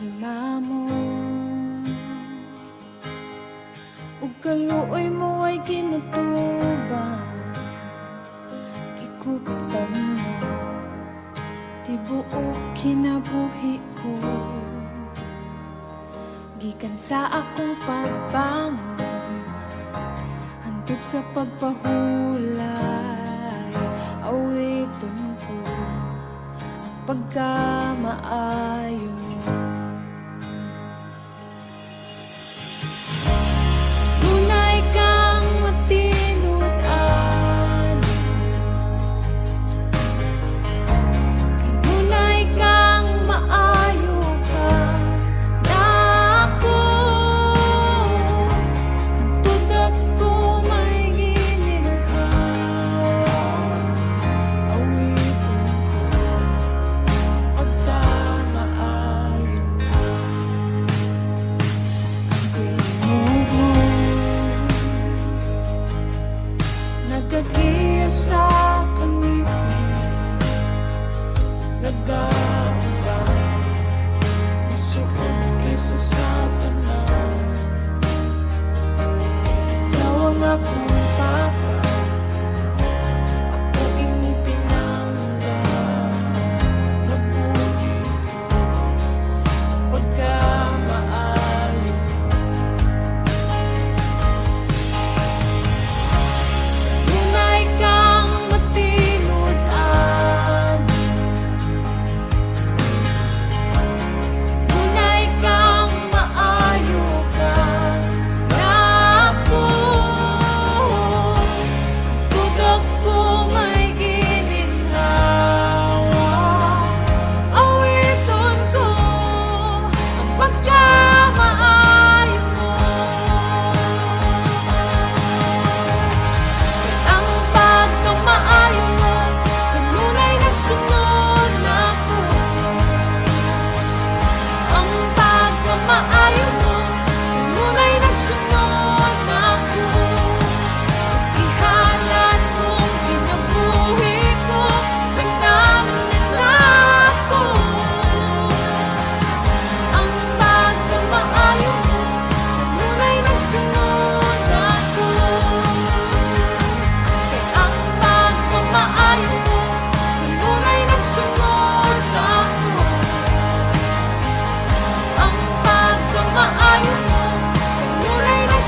himamo ug kaluoy mo ay ginutuban, gikuptan mo tibuok kinabuhi ko, gikan sa akong pagbangon hantod sa pagpahulay, awiton ko ang pagkamaayo. Munay kang matinud-an, munay kang maayo ka na ako, hantod ako may gininhawa, awiton ko pagkamaayo. Nagkagiya sa kamingin, nagbaga, nasuot kaysa sa tanaw. Ikaw ang akong papa, ako iyong pinanggalan, nabuhi sa pagkamaayo. Munay kang matinud-an, munay kang maayo ka na ako, hantod ako may gininhawa, awiton ko ang pagkamaayo mo. Ang pagkamaayo mo, kanunay nagsunod na ako. Ang pagkamaayo mo, kanunay nagsunod na ako. Ihanan kong kinabuhi ko, nagnamin na ako. Ang pagkamaayo mo, kanunay nagsunod na ako. Ang pagmamaayo mo, kanunay nagsunod na ako. Ang pagmamaayo mo, kanunay nagsunod na ako.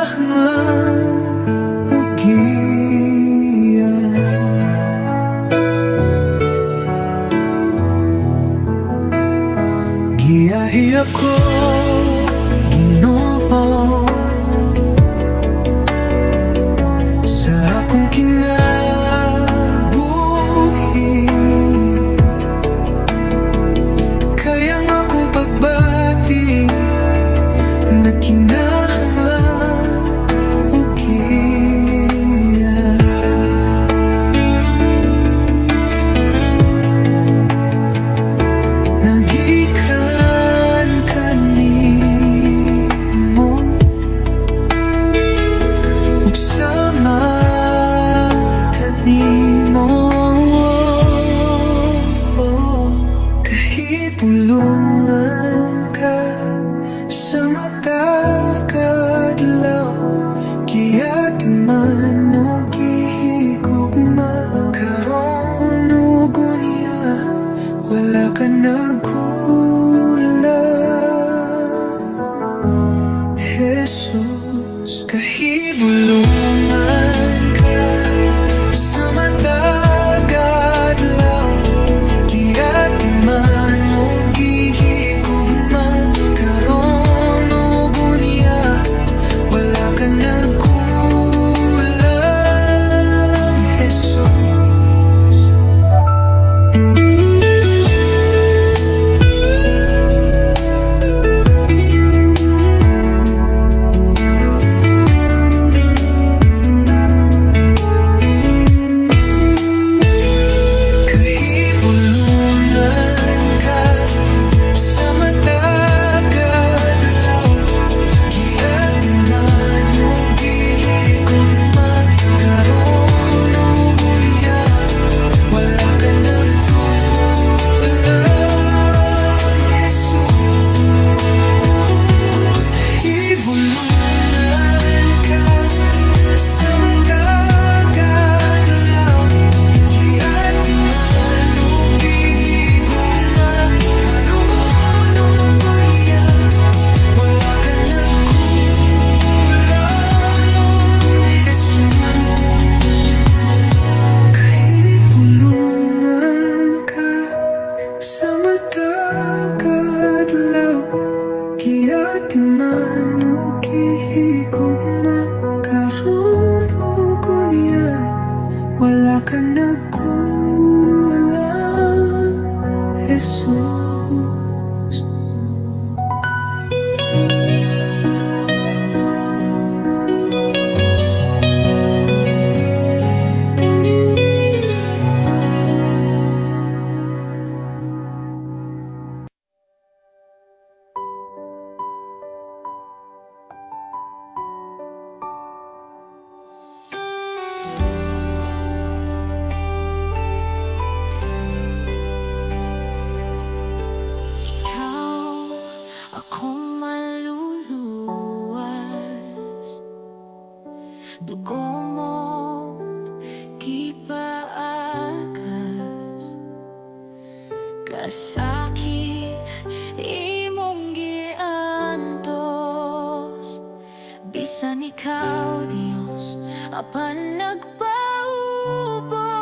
kinahanglan ugian. Giyahi ako, Ginoo, sa akong kinabuhi. Kaya nga akong pagbati na kinahanglan ugian. Nagikan kanimo ug sama kanimo, kahibulungan ka sa matag adlaw. Giyatiman ug gihigugma karon ug unya, wala ka nagkulang, Jesus. Kahibulungan ka sa matag adlaw. Giyatiman ug gihigugma karon ug unya, wala ka nagkulang, Jesus. Kahibulungan ka sa matag adlaw. Giyatiman ug gihigugma karon ug unya, wala ka nagkulang, Jesus. Kahibulungan ka sa matag adlaw. Giyatiman ug gihigugma karon ug unya, wala ka nagkulang, Jesus. Kahibulungan ka sa matag adlaw. Giyatiman ug gihigugma karon ug unya, wala ka nagkulang, Jesus. Ikaw akong maluluwas, dugo mong gipaagas, kasakit imong giantos. Bisan ikaw, Dios, apan nagpaubos.